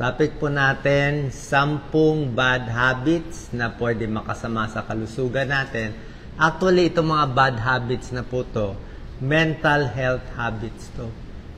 Topic po natin, 10 bad habits na pwede makasama sa kalusugan natin. Actually, itong mga bad habits na po to, mental health habits to.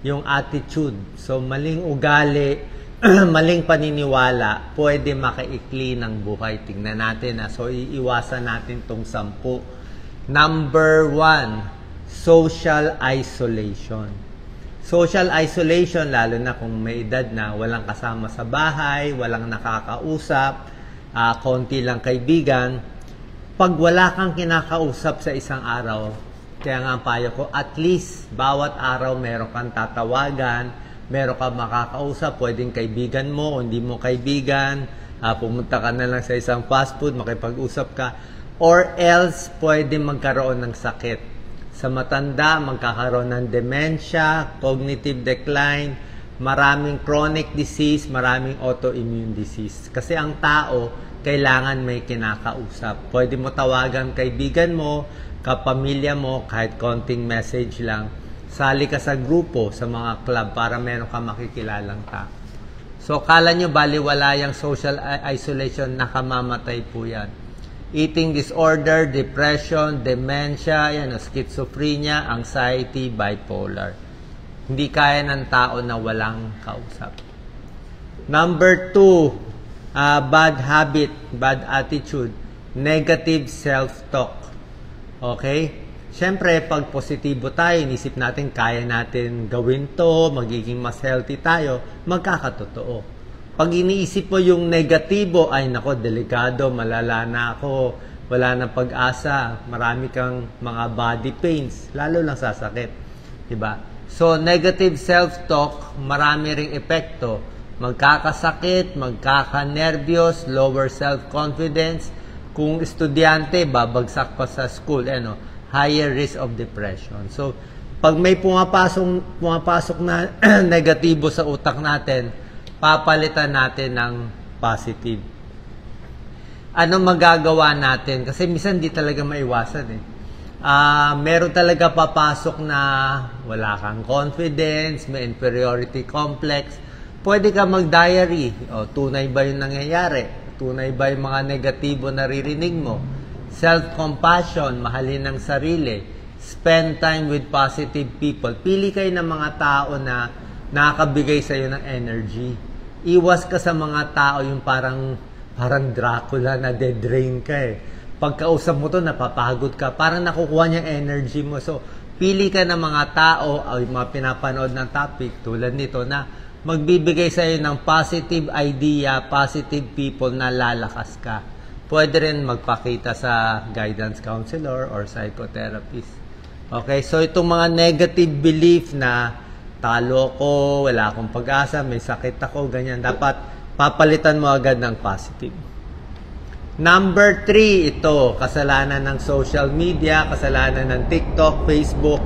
Yung attitude. So, maling ugali, maling paniniwala, pwede makaikli ng buhay. Tingnan natin. So, iiwasan natin tong 10. Number 1, social isolation. Social isolation, lalo na kung may edad na, walang kasama sa bahay, walang nakakausap, konti lang kaibigan. Pag wala kang kinakausap sa isang araw, kaya nga ang payo ko, at least bawat araw meron kang tatawagan, meron kang makakausap, pwedeng kaibigan mo o hindi mo kaibigan, pumunta ka na lang sa isang fast food, makipag-usap ka, or else pwede magkaroon ng sakit. Sa matanda, magkakaroon ng dementia, cognitive decline, maraming chronic disease, maraming autoimmune disease. Kasi ang tao, kailangan may kinakausap. Pwede mo tawagan kaibigan mo, kapamilya mo, kahit konting message lang. Sali ka sa grupo, sa mga club, para meron ka makikilalang tao. So, kala nyo baliwala yung social isolation, nakamamatay po yan. Eating disorder, depression, dementia, schizophrenia, anxiety, bipolar. Hindi kaya ng tao na walang kausap. Number 2, bad habit, bad attitude, negative self-talk. Okay? Siyempre, pag positibo tayo, inisip natin, kaya natin gawin to, magiging mas healthy tayo, magkakatotoo. Pag iniisip mo yung negatibo, ay nako, delikado, malala na ako, wala na pag-asa, marami kang mga body pains, lalo lang sasakit. Diba? So, negative self-talk, marami ring epekto. Magkakasakit, magkakanervyos, lower self-confidence. Kung estudyante, babagsak pa sa school, higher risk of depression. So, pag may pumapasok na negatibo sa utak natin, papalitan natin ng positive. Ano magagawa natin? Kasi minsan di talaga maiwasan meron talaga papasok na wala kang confidence, may inferiority complex. Pwede ka mag-diary. Tunay ba yung nangyayari? Tunay ba yung mga negatibo naririnig mo? Self-compassion, mahalin ng sarili. Spend time with positive people. Pili kayo ng mga tao na nakakabigay sa'yo ng energy. Iwas ka sa mga tao yung parang Dracula na dead-drain ka Pagkausap mo to, napapagod ka. Parang nakukuha niya energy mo. So, pili ka ng mga tao, ay mga pinapanood ng topic, tulad nito, na magbibigay sa iyo ng positive idea, positive people na lalakas ka. Pwede rin magpakita sa guidance counselor or psychotherapist. Okay, so itong mga negative belief na talo ko, wala akong pag-asa, may sakit ako, ganyan. Dapat papalitan mo agad ng positive. Number 3, ito, kasalanan ng social media, kasalanan ng TikTok, Facebook,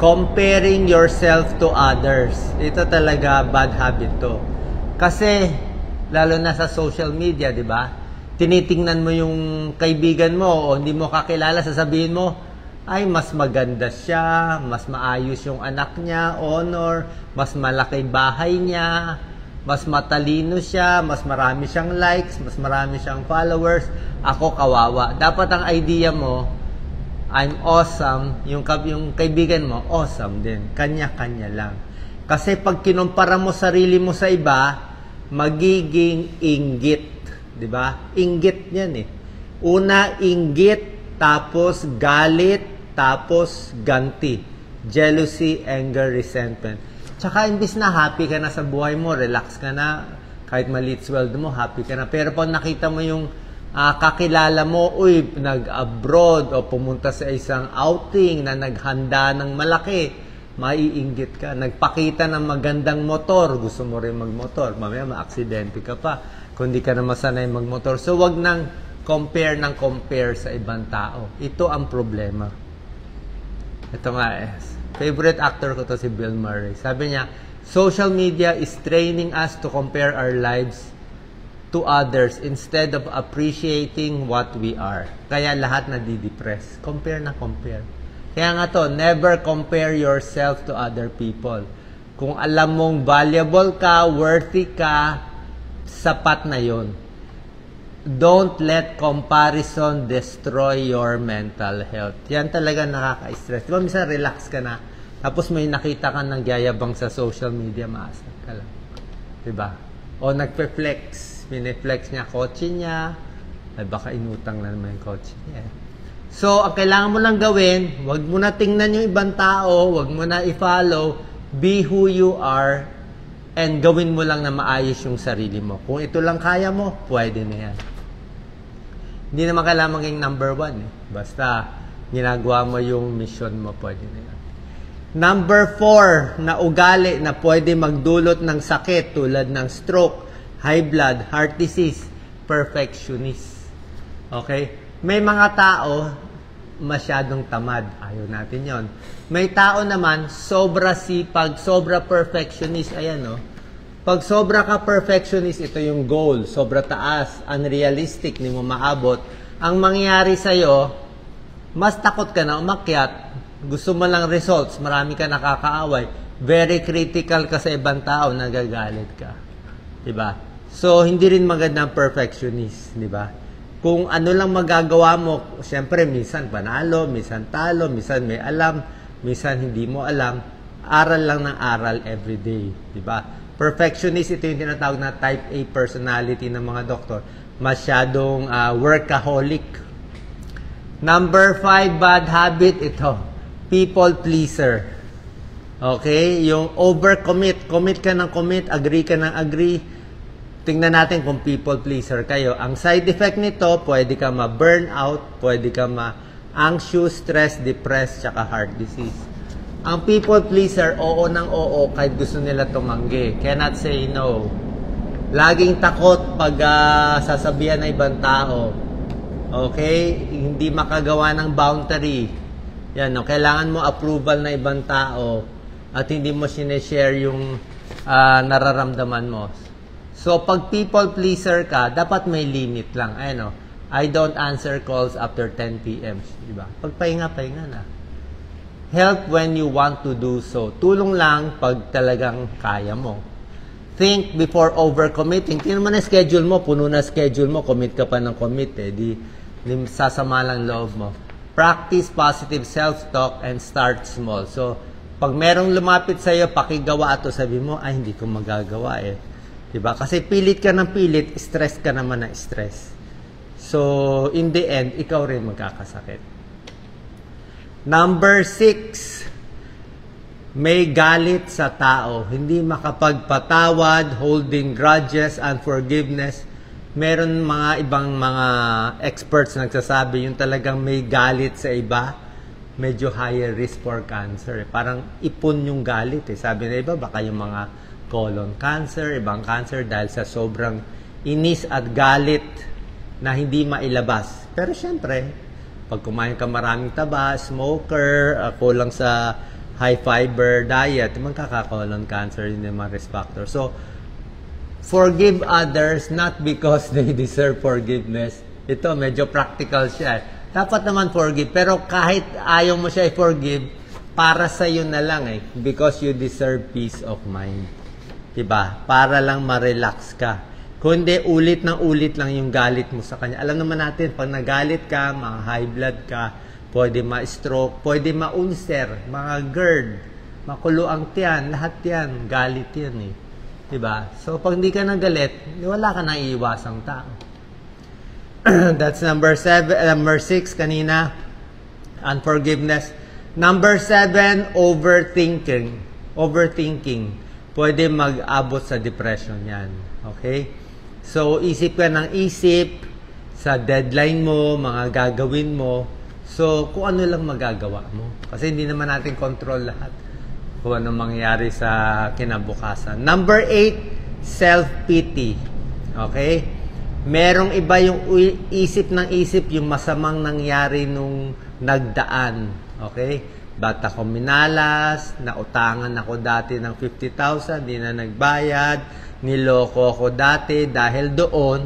comparing yourself to others. Ito talaga bad habit to. Kasi, lalo na sa social media, di ba? Tinitingnan mo yung kaibigan mo o hindi mo kakilala, sasabihin mo, ay mas maganda siya, mas maayos yung anak niya, honor, mas malaki bahay niya, mas matalino siya, mas marami siyang likes, mas marami siyang followers, ako kawawa. Dapat ang idea mo, I'm awesome, yung kaibigan mo, awesome din, kanya-kanya lang. Kasi pag kinumpara mo sarili mo sa iba, magiging inggit, di ba? Inggit yan Una, inggit, tapos galit, tapos ganti. Jealousy, anger, resentment. Tsaka imbis na happy ka na sa buhay mo, relax ka na, kahit maliit sweldo mo, happy ka na. Pero pag nakita mo yung kakilala mo, nag-abroad o pumunta sa isang outing na naghanda ng malaki, maiinggit ka. Nagpakita ng magandang motor, gusto mo rin magmotor, mamaya ma-aksidente ka pa kung di ka na masanay magmotor. So wag nang compare sa ibang tao. Ito ang problema. Ito nga favorite actor ko to si Bill Murray. Sabi niya, social media is training us to compare our lives to others instead of appreciating what we are. Kaya lahat nadidepress. Compare. Kaya nga to, never compare yourself to other people. Kung alam mong valuable ka, worthy ka, sapat na yon. Don't let comparison destroy your mental health. Yan talaga nakaka-stress. Diba, minsan relax ka na, tapos may nakita ka ng yayabang sa social media, maasar ka lang. Diba? O nagpe-flex. Pineflex niya kotse niya, ay baka inutang na naman yung kotse niya. So, ang kailangan mo lang gawin, wag mo na tingnan yung ibang tao, wag mo na i-follow, be who you are, and gawin mo lang na maayos yung sarili mo. Kung ito lang kaya mo, pwede na yan. Hindi naman kailangan maging number 1. Basta, ginagawa mo yung mission mo, pwede na yan. Number 4 na ugali na pwede magdulot ng sakit tulad ng stroke, high blood, heart disease, perfectionist. Okay? May mga tao masyadong tamad. Ayaw natin yon. May tao naman, sobra sipag, sobra perfectionist. Ayan, no? Pag sobra ka perfectionist, ito yung goal. Sobra taas, unrealistic, hindi mo maabot. Ang mangyayari sa'yo, mas takot ka na umakyat. Gusto mo lang results, marami ka nakakaaway. Very critical ka sa ibang tao, nagagalit ka. Diba? So, hindi rin maganda ang perfectionist. Diba? Kung ano lang magagawa mo, siyempre, minsan panalo, minsan talo, minsan may alam, minsan hindi mo alam. Aral lang ng aral everyday. Diba? Perfectionist, ito yung tinatawag na type A personality ng mga doktor. Masyadong workaholic. Number 5 bad habit, ito. People pleaser. Okay? Yung overcommit. Commit ka ng commit, agree ka ng agree. Tingnan natin kung people pleaser kayo. Ang side effect nito, pwede ka ma-burnout, pwede ka ma-anxious, stress, depressed, tsaka heart disease. Ang people pleaser, oo ng oo kahit gusto nila tumanggi. Cannot say no. Laging takot pag sasabihan ng ibang tao. Okay? Hindi makagawa ng boundary. Yan, no? Kailangan mo approval ng ibang tao at hindi mo sineshare yung nararamdaman mo. So, pag people pleaser ka, dapat may limit lang. Ayan, no? I don't answer calls after 10 p.m. Diba? Pag pahinga na. Help when you want to do so. Tulong lang pag talagang kaya mo. Think before overcommitting. Tingnan mo na schedule mo, puno na schedule mo, commit ka pa ng commit, di sasama lang loob mo. Practice positive self-talk and start small. So, pag merong lumapit sa'yo, pakigawa ito, sabi mo, ay, hindi ko magagawa Diba? Kasi pilit ka ng pilit, stress ka naman ng stress. So, in the end, ikaw rin magkakasakit. Number 6, may galit sa tao. Hindi makapagpatawad, holding grudges, unforgiveness. Meron mga ibang mga experts nagsasabi yung talagang may galit sa iba, medyo higher risk for cancer. Parang ipon yung galit. Sabi na iba, baka yung mga colon cancer, ibang cancer dahil sa sobrang inis at galit na hindi mailabas. Pero syempre, pag kumain ka maraming taba, smoker, kulang sa high fiber diet, magkaka-colon cancer, yun yung mga risk factor. So, forgive others not because they deserve forgiveness. Ito, medyo practical siya. Dapat naman forgive, pero kahit ayaw mo siya i-forgive, para sa'yo na lang because you deserve peace of mind. Diba? Para lang ma-relax ka. Kung hindi, ulit ng ulit lang yung galit mo sa kanya. Alam naman natin, pag nagalit ka, mga high blood ka, pwede ma-stroke, pwede ma-ulcer, mga GERD, makulo ang tiyan, lahat yan, galit yan Diba? So, pag hindi ka nagalit, wala ka nang iiwasang tao. That's number 6 kanina, unforgiveness. Number 7, overthinking. Overthinking. Pwede mag-abot sa depression yan. Okay? So, isip ka ng isip sa deadline mo, mga gagawin mo. So, kung ano lang magagawa mo. Kasi hindi naman natin control lahat kung ano mangyayari sa kinabukasan. Number 8, self-pity. Okay? Merong iba yung isip ng isip yung masamang nangyari nung nagdaan. Okay? Bata ko minalas, nautangan ako dati ng 50,000, di na nagbayad, niloko ako dati dahil doon,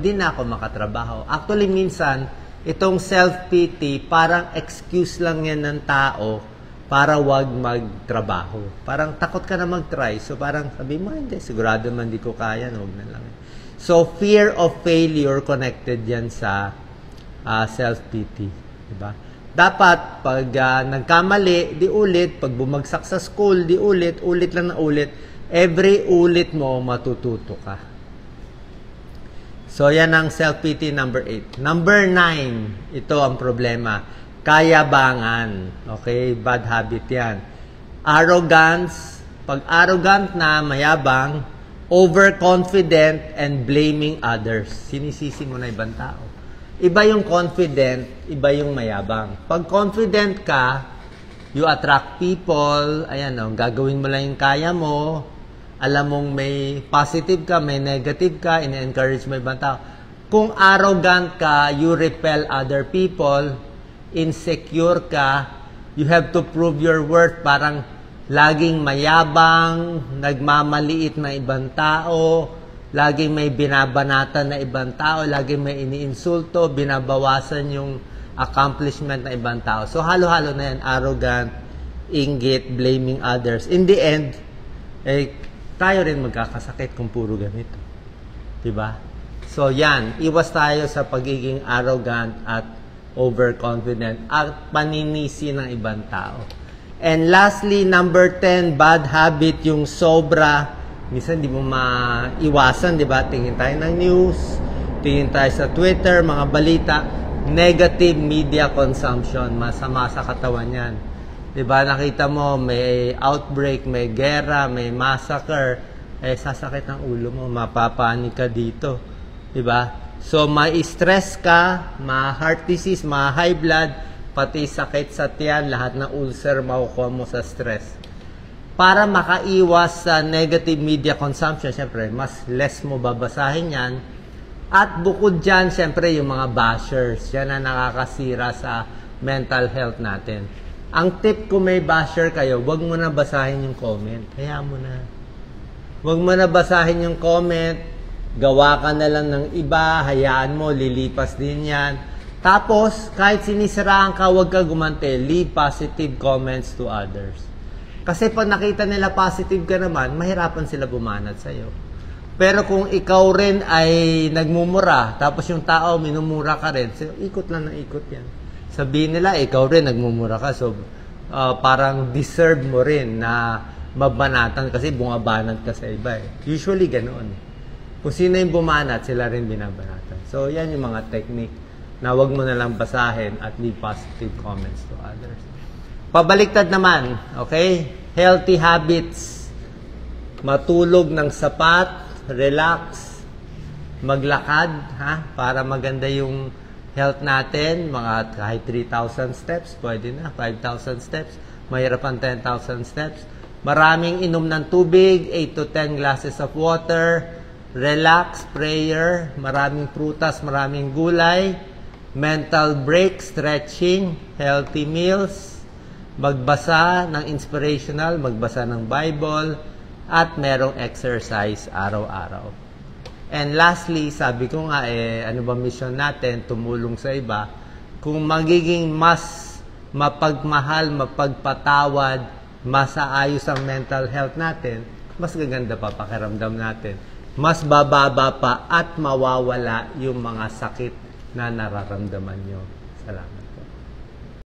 di na ako makatrabaho. Actually, minsan, itong self-pity, parang excuse lang yan ng tao para wag magtrabaho. Parang takot ka na mag-try. So parang sabi mo, hindi, sigurado man di ko kaya, huwag na lang. So fear of failure connected yan sa self-pity. Diba? Dapat, pag nagkamali, di ulit. Pag bumagsak sa school, di ulit. Ulit lang na ulit. Every ulit mo, matututo ka. So, yan ang self-pity number 8. Number 9, ito ang problema. Kayabangan. Okay? Bad habit yan. Arrogance. Pag arrogant na, mayabang, overconfident, and blaming others. Sinisisi mo na ibang tao. Iba yung confident, iba yung mayabang. Pag confident ka, you attract people, ayan o, gagawin mo lang yung kaya mo, alam mong may positive ka, may negative ka, in-encourage mo ibang tao. Kung arrogant ka, you repel other people, insecure ka, you have to prove your worth, parang laging mayabang, nagmamaliit na ibang tao, laging may binabanatan na ibang tao, laging may iniinsulto, binabawasan yung accomplishment na ibang tao. So, halo-halo na yan, arrogant, inggit, blaming others. In the end, tayo rin magkakasakit kung puro ganito. Diba? So, yan. Iwas tayo sa pagiging arrogant at overconfident at paninisi ng ibang tao. And lastly, number 10, bad habit, yung sobra. Minsan, di mo maiwasan, di ba? Tingin tayo ng news, tingin tayo sa Twitter, mga balita, negative media consumption, masama sa katawan yan. Di ba? Nakita mo, may outbreak, may gera, may massacre, sasakit ang ulo mo, mapapanik ka dito. Di ba? So, ma-stress ka, ma-heart disease, ma-high blood, pati sakit sa tiyan, lahat ng ulcer makukuha mo sa stress. Para makaiwas sa negative media consumption, syempre, mas less mo babasahin yan. At bukod dyan, syempre, yung mga bashers, yan ang nakakasira sa mental health natin. Ang tip kung may basher kayo, wag mo na basahin yung comment. Kaya mo na. Wag mo na basahin yung comment. Gawa ka na lang ng iba, hayaan mo, lilipas din yan. Tapos, kahit sinisiraan ka, huwag ka gumante. Leave positive comments to others. Kasi pag nakita nila positive ka naman, mahirapan sila bumanat sa'yo. Pero kung ikaw rin ay nagmumura, tapos yung tao minumura ka rin, so, ikot lang ng ikot yan. Sabihin nila, ikaw rin nagmumura ka. So, parang deserve mo rin na mabanatan kasi bumabanat ka sa iba. Usually, ganoon. Kung sino yung bumanat, sila rin binabanatan. So, yan yung mga technique na wag mo na lang basahin at leave positive comments to others. Pabaliktad naman, okay? Healthy habits. Matulog ng sapat, relax, maglakad, para maganda yung health natin. Mga kahit 3,000 steps, pwede na. 5,000 steps, mahirap ang 10,000 steps. Maraming inom ng tubig, 8 to 10 glasses of water, relax, prayer, maraming prutas, maraming gulay, mental break, stretching, healthy meals, magbasa ng inspirational, magbasa ng Bible, at merong exercise araw-araw. And lastly, sabi ko nga, ano ba mission natin? Tumulong sa iba. Kung magiging mas mapagmahal, mapagpatawad, masaayos ang mental health natin, mas gaganda pa pakiramdam natin. Mas bababa pa at mawawala yung mga sakit na nararamdaman nyo. Salamat.